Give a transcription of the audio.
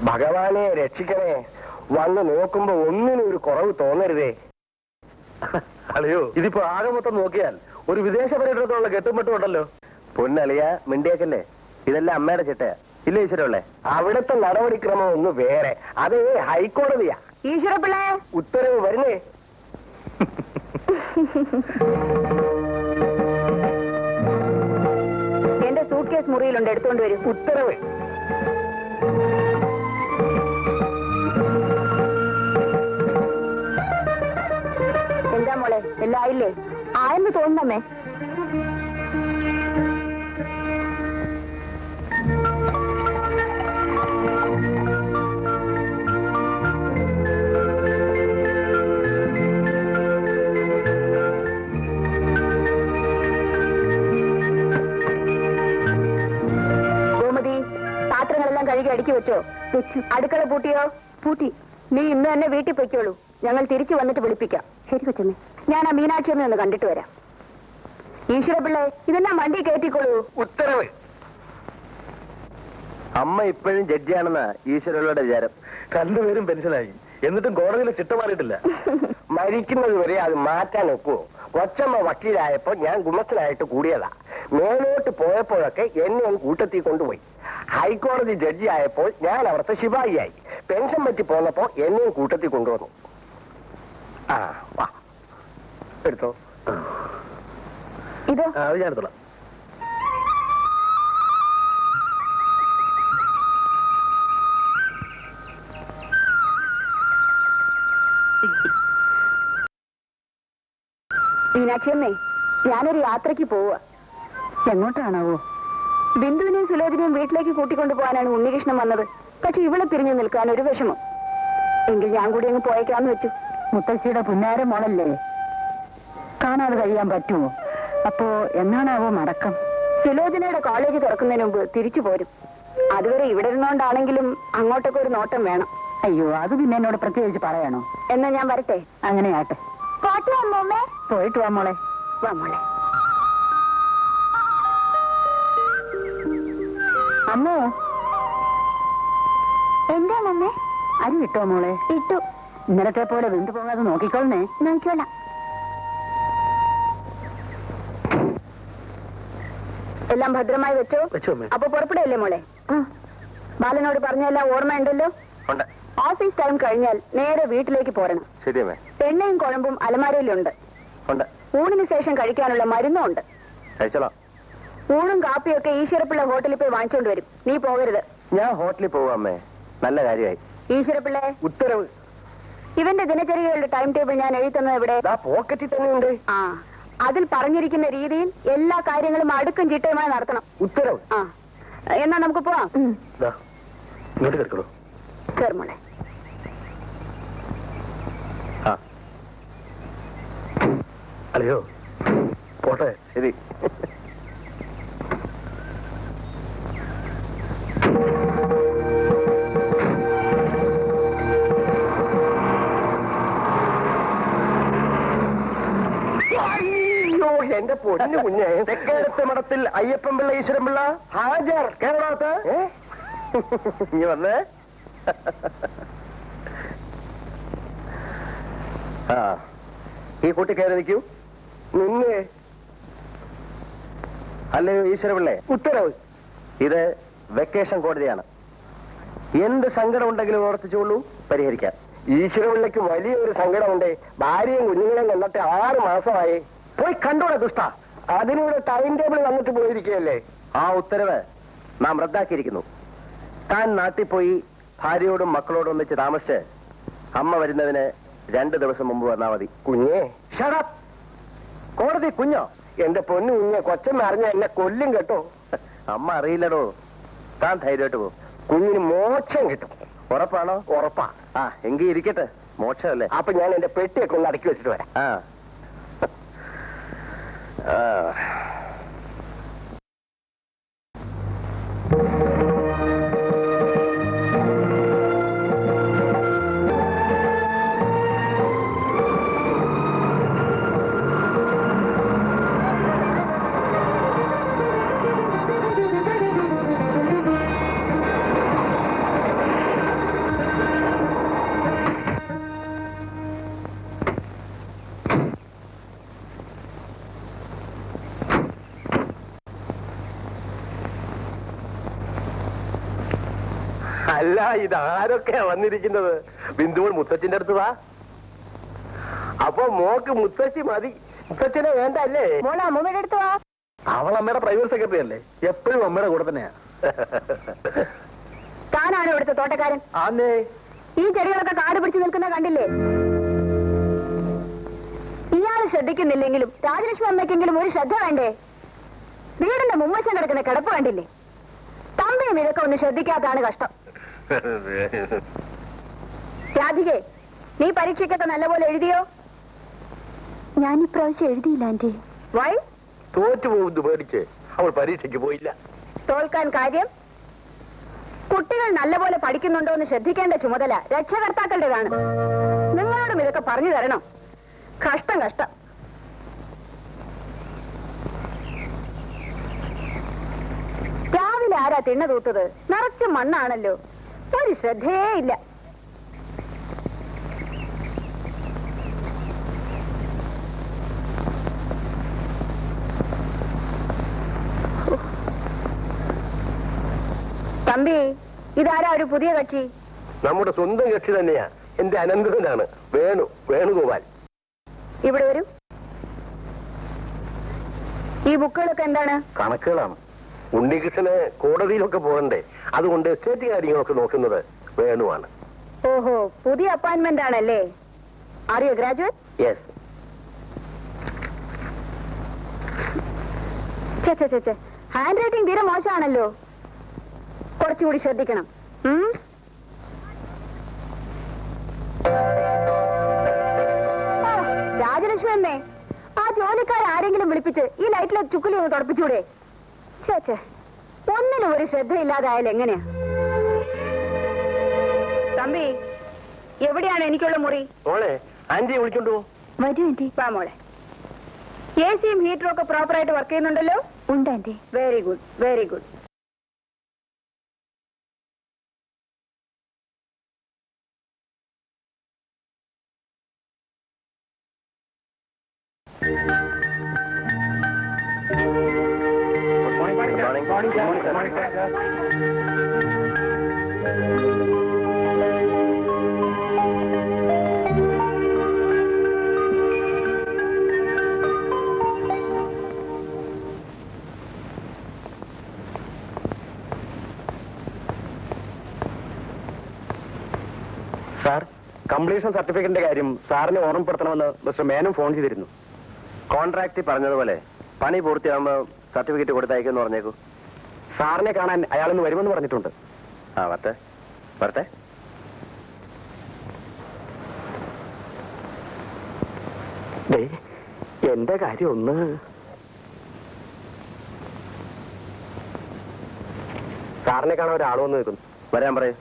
ഭഗവാനെ രക്ഷിക്കണേ. വന്ന് നോക്കുമ്പോ ഒന്നിനും ഒരു കുറവ് തോന്നരുതേ. അളിയോ, ഇതിപ്പോ ആകെ മൊത്തം നോക്കിയാൽ ഒരു വിദേശ പര്യടനത്തിലുള്ള കെട്ടുംപെട്ടും ഉണ്ടല്ലോ. പൊന്നളിയ മിണ്ടിയേക്കല്ലേ, ഇതെല്ലാം അമ്മയുടെ ചിട്ടയാ. ഇല്ല ഈശ്വരല്ലേ? അവിടുത്തെ നടപടിക്രമം ഒന്ന് വേറെ. അത് ഹൈക്കോടതിയാ. ഈശ്വരപ്പിള്ളേ, ഉത്തരവ് വരുന്നേ. എന്റെ സൂട്ട് കേസ് മുറിയിലുണ്ട്, എടുത്തോണ്ട് വരും. ഉത്തരവ്. എന്താ മോളെ, എല്ലാം ആയില്ലേ? ആയെന്ന് തോന്നുന്നമ്മേ. പാത്രങ്ങളെല്ലാം കഴുകി അടുക്കി വെച്ചോ? വെച്ചു. അടുക്കള പൂട്ടിയോ? പൂട്ടി. നീ ഇന്ന് തന്നെ വീട്ടിൽ പൊയ്ക്കോളൂ, ഞങ്ങൾ തിരിച്ചു വന്നിട്ട് വിളിപ്പിക്കാം. ശരി കൊച്ചമ്മേ. ഞാൻ ആ മീനാക്ഷിയമ്മ ഒന്ന് കണ്ടിട്ട് വരാം. ഈശ്വരപിള്ളേ, ഇതെല്ലാം വണ്ടി കയറ്റിക്കോളൂ. ഉത്തരവ്. അമ്മ ഇപ്പോഴും ജഡ്ജിയാണെന്നാ ഈശ്വരയുടെ വിചാരം. രണ്ടുപേരും പെൻഷനായി, എന്നിട്ടും കോടതിയിൽ ചിട്ട മാറിയിട്ടില്ല. മരിക്കുന്നത് വരെ അത് മാറ്റാൻ ഒക്കുവോ? കൊച്ചമ്മ വക്കീലായപ്പോ ഞാൻ ഗുമസ്തനായിട്ട് കൂടിയതാ. മേലോട്ട് പോയപ്പോഴൊക്കെ എന്നെ കൂട്ടത്തിൽ കൊണ്ടുപോയി. ഹൈക്കോടതി ജഡ്ജി ആയപ്പോൾ ഞാൻ അവിടുത്തെ ശിപായിയായി. പെൻഷൻ പറ്റി പോന്നപ്പോ എന്നെയും കൂട്ടത്തിൽ കൊണ്ടുവന്നു. ആ വാ എടുത്തോ. ഇതോ? അത് ഞാൻ എടുത്തോളാം. മീനാക്ഷിയമ്മേ, ഞാനൊരു യാത്രക്ക് പോവുക. എങ്ങോട്ടാണാവോ? ബിന്ദുവിനെയും സുലോചനയും വീട്ടിലേക്ക് കൂട്ടിക്കൊണ്ടു പോകാനാണ് ഉണ്ണികൃഷ്ണൻ വന്നത്. പക്ഷെ ഇവളെ പിരിഞ്ഞു നിൽക്കാൻ ഒരു വിഷമം. എങ്കിൽ ഞാൻ കൂടി അങ്ങ് പോയേക്കാന്ന് വെച്ചു. മുത്തശ്ശിയുടെ പുന്നാര മോളല്ലേ, കാണാതെ കഴിയാൻ പറ്റുമോ? അപ്പോ എന്നാണാവോ മടക്കം? സുലോചനയുടെ കോളേജ് തുറക്കുന്നതിന് മുമ്പ് തിരിച്ചു പോരും. അതുവരെ ഇവിടെ ഇരുന്നോണ്ടാണെങ്കിലും അങ്ങോട്ടൊക്കെ ഒരു നോട്ടം വേണം. അയ്യോ, അത് പിന്നെ എന്നോട് പ്രത്യേകിച്ച് പറയണോ? എന്നാ ഞാൻ വരട്ടെ. അങ്ങനെ ആട്ടെ. പോയിട്ട് വാ മോളെ. വാ മോളെ. അമ്മോ, എന്താണ് അമ്മേ? അരി ഇട്ടോ മോളെ? ഇട്ടു. ഇന്നലത്തെ പോലെ വെന്തു പോകാതെ നോക്കിക്കോളണേ. നോക്കിക്കോളാം. എല്ലാം ഭദ്രമായി വെച്ചോ? അപ്പൊ പുറപ്പെടല്ലേ മോളെ? ബാലനോട് പറഞ്ഞെല്ലാം ഓർമ്മയുണ്ടല്ലോ? ഓഫീസ് ടൈം കഴിഞ്ഞാൽ നേരെ വീട്ടിലേക്ക് പോരണം. ശരിയമ്മേ. എണ്ണയും കുഴമ്പും അലമാരയിലുണ്ട്. ഊണിന് ശേഷം കഴിക്കാനുള്ള മരുന്നും ഉണ്ട്. ഊണും കാപ്പിയൊക്കെ ഈശ്വരപ്പിള്ള ഹോട്ടലിൽ പോയി വാങ്ങിച്ചോണ്ട് വരും. നീ പോകരുത്. ഞാൻ ഹോട്ടലിൽ പോവാമ്മേ. നല്ല കാര്യമായി. ഈശ്വരപ്പിള്ളേ, ഉത്തരവ്. ഇവന്റെ ദിനചര്യകളുടെ ടൈം ടേബിൾ ഞാൻ എഴുതി തന്നത് ഇവിടെ പോക്കറ്റിൽ തന്നെയുണ്ട്. ആ, അതിൽ പറഞ്ഞിരിക്കുന്ന രീതിയിൽ എല്ലാ കാര്യങ്ങളും അടുക്കും ചിട്ടയുമായി നടത്തണം. ഉത്തരവ്. ആ, എന്നാ നമുക്ക് പോവാം. ചേർമോളെ. അല്ലയോ, പോട്ടെ. ശരി. എന്റെ പൊന്നു കുഞ്ഞെ, തെക്കേടത്ത് മഠത്തിൽ അയ്യപ്പൻ പിള്ള ഈശ്വരൻ പിള്ള ഹാജർ. കേരളത്ത് ഇനി വന്നേ. ആ, ഈ കൂട്ടി കയറി നിൽക്കൂ. നിന്നെ. അല്ലയോ ഈശ്വരപിള്ളേ, ഉത്തരവ്. ഇത് വെക്കേഷൻ കോടതിയാണ്. എന്ത് സങ്കടം ഉണ്ടെങ്കിലും ഓർത്തിച്ചോളൂ, പരിഹരിക്കാം. ഈശ്വരപിള്ളയ്ക്ക് വലിയൊരു സങ്കടമുണ്ട്. ഭാര്യയും കുഞ്ഞുങ്ങളെയും കണ്ടിട്ട് 6 മാസമായി. പോയി കണ്ടോളെ ദുഷ്ട. അതിനൂടെ ടൈം ടേബിൾ വന്നിട്ട് പോയിരിക്കുകയല്ലേ. ആ ഉത്തരവ് നാം റദ്ദാക്കിയിരിക്കുന്നു. താൻ നാട്ടിൽ പോയി ഭാര്യയോടും മക്കളോടും ഒന്നിച്ച് താമസിച്ച് അമ്മ വരുന്നതിന് 2 ദിവസം മുമ്പ് വന്നാൽ മതി. കുഞ്ഞേ, ഷടപ്പ്. കോടതി കുഞ്ഞോ? എന്റെ പൊന്നു കുഞ്ഞെ, കൊച്ചമ്മ അറിഞ്ഞ എന്നെ കൊല്ലും കേട്ടോ. അമ്മ അറിയില്ലടോ. താൻ ധൈര്യമായിട്ട് പോകും. കുഞ്ഞിന് മോക്ഷം കിട്ടും. ഉറപ്പാണോ? ഉറപ്പാ. ആ, എങ്കിൽ ഇരിക്കട്ടെ. മോക്ഷമല്ലേ. അപ്പൊ ഞാൻ എന്റെ പെട്ടിയൊക്കെ ഒന്ന് അടക്കി വെച്ചിട്ട് വരാം. ആ. അല്ല ഇതാരൊക്കെയാ വന്നിരിക്കുന്നത്? ബിന്ദുവൾ മുത്തച്ഛന്റെ അടുത്ത് വാ. അപ്പൊ മോക്ക് മുത്തച്ഛി മതി, മുത്തച്ഛനെ വേണ്ട അല്ലേ? മോളെ അമ്മൂമ്മയുടെ അടുത്ത് വാ. അവൾ അമ്മയുടെ പ്രൈവറ്റ് സെക്രട്ടറി അല്ലേ, എപ്പോഴും അമ്മയുടെ കൂടെ തന്നെയാ. താനാണ് ഇവിടുത്തെ തോട്ടക്കാരൻ? ആന്നേ. ഈ ചെടികളൊക്കെ കാട് പിടിച്ചു നിൽക്കുന്ന കണ്ടില്ലേ? ഇയാള് ശ്രദ്ധിക്കുന്നില്ലെങ്കിലും രാജലക്ഷ്മി അമ്മയ്ക്കെങ്കിലും ഒരു ശ്രദ്ധ വേണ്ടേ? വീടിന്റെ മുമ്മശം കിടക്കുന്ന കിടപ്പ് കണ്ടില്ലേ? തമ്പിയും ഇതൊക്കെ ഒന്ന് ശ്രദ്ധിക്കാത്തതാണ് കഷ്ടം. രാധികേ, നീ പരീക്ഷയ്ക്കൊക്കെ നല്ലപോലെ എഴുതിയോ? ഞാൻ ഇപ്രാവശ്യം എഴുതിയില്ല ആന്റി. വൈ? തോറ്റു പോകുന്നു പേടിച്ച് അവൾ പരീക്ഷയ്ക്ക് പോയില്ല. തോൽക്കാൻ കാര്യം? കുട്ടികൾ നല്ലപോലെ പഠിക്കുന്നുണ്ടോ എന്ന് ശ്രദ്ധിക്കേണ്ട ചുമതല രക്ഷകർത്താക്കളുടേതാണ്. നിങ്ങളോടും ഇതൊക്കെ പറഞ്ഞു തരണം. കഷ്ടം കഷ്ടം. രാവിലെ ആരാ തിണ്ണ തൂത്തത്? നിറച്ച് മണ്ണാണല്ലോ, ഒരു ശ്രദ്ധയേ ഇല്ല. തമ്പി, ഇതാരാ ഒരു പുതിയ കക്ഷി? നമ്മുടെ സ്വന്തം കക്ഷി തന്നെയാ, എന്റെ അനന്തരനാണ്, വേണുഗോപാൽ. ഇവിടെ വരൂ. ഈ ബുക്കുകളൊക്കെ എന്താണ്? കണക്കുകളാണ്. ഉണ്ണികൃഷ്ണന് കോടതിയിലൊക്കെ പോകണ്ടേ, അതുകൊണ്ട് എസ്റ്റേറ്റ് കാര്യങ്ങളൊക്കെ നോക്കുന്നത് വേണുവാണ്. ഓഹോ, പുതിയ അപ്പോയിന്റ്മെന്റ് ആണല്ലേ? Are you graduate? Yes. Hand writing തീരെ മോശമാണല്ലോ, കുറച്ചുകൂടി ശ്രദ്ധിക്കണം. രാജലക്ഷ്മി അമ്മേ, ആ ജോലിക്കാരെങ്കിലും വിളിപ്പിച്ച് ഈ ലൈറ്റിലെ ചുക്കുലി ഒന്ന് തുടപ്പിച്ചൂടെ? ചേച്ചേ, ഒന്നിനും ഒരു ശ്രദ്ധയില്ലാതായാലും എങ്ങനെയാ? തമ്പി, എവിടെയാണ് എനിക്കുള്ള മുറി? മോളെ, ആന്റിയെ വിളിച്ചോണ്ടു വരൂ ആന്റി. വാ മോളെ. എ സിയും ഹീറ്ററും ഒക്കെ പ്രോപ്പറായിട്ട് വർക്ക് ചെയ്യുന്നുണ്ടല്ലോ? ഉണ്ട് aunty. Very good, very good. Sir, completion സർട്ടിഫിക്കറ്റിന്റെ കാര്യം സാറിനെ ഓർമ്മപ്പെടുത്തണമെന്ന് മിസ്റ്റർ മേനും ഫോൺ ചെയ്തിരുന്നു. കോൺട്രാക്ട് പറഞ്ഞതുപോലെ പണി പൂർത്തിയാകുമ്പോൾ സർട്ടിഫിക്കറ്റ് കൊടുത്തയക്കുമെന്ന് പറഞ്ഞേക്കൂ. സാറിനെ കാണാൻ അയാളൊന്ന് വരുമെന്ന് പറഞ്ഞിട്ടുണ്ട്. ആ, വരട്ടെ വരട്ടെ. എന്റെ കാര്യം ഒന്ന് സാറിനെ കാണാൻ ഒരാൾ വന്ന് നിൽക്കുന്നു. വരാൻ പറയൂ.